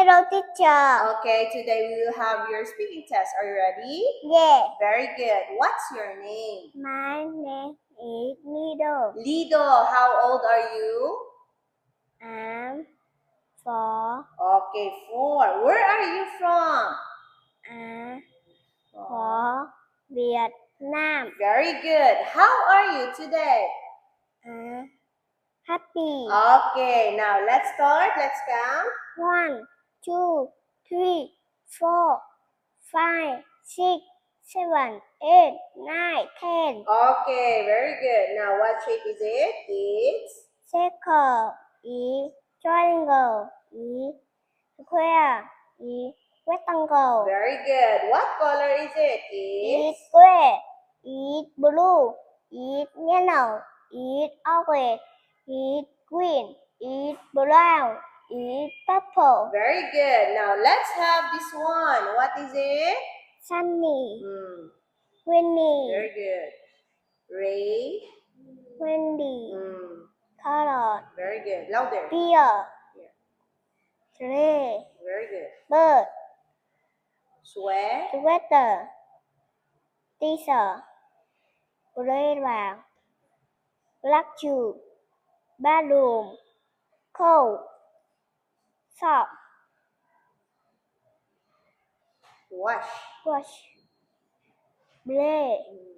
Hello, teacher. Okay, today we will have your speaking test. Are you ready? Yeah. Very good. What's your name? My name is Nido. Lido, how old are you? I'm 4. Okay, 4. Where are you from? I'm for Vietnam. Very good. How are you today? I'm happy. Okay, now let's start. Let's count. 1, 2, 3, 4, 5, 6, 7, 8, 9, 10. Okay, very good. Now what shape is it? It's Circle is triangle is square is rectangle. very good. What color is it? Is It's gray, is blue, is yellow, is orange, is green, is brown, is purple. very good. Now let's have this one. What is it? Sunny, Hmm. windy, Very good. Ray. windy, Hmm. carrot, Very good. Louder. beer, Yeah. tree, Very good. bird, Sweat. sweater, t-shirt, playground, black shoe, bedroom, coat, sock, Wash. wash, blade, Hmm.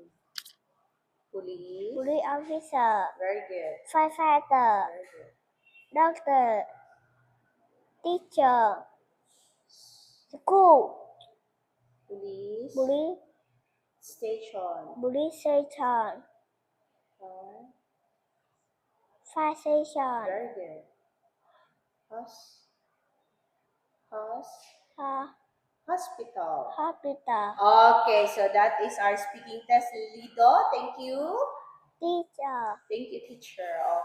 Police. police officer, Very good. firefighter, Very good. doctor, teacher, school, Police. police, Station. police station, Fire. fire station, Very good. Hos. uh, Hospital. hospital, Okay, so that is our speaking test, Lido. Thank you. teacher. Thank you, teacher.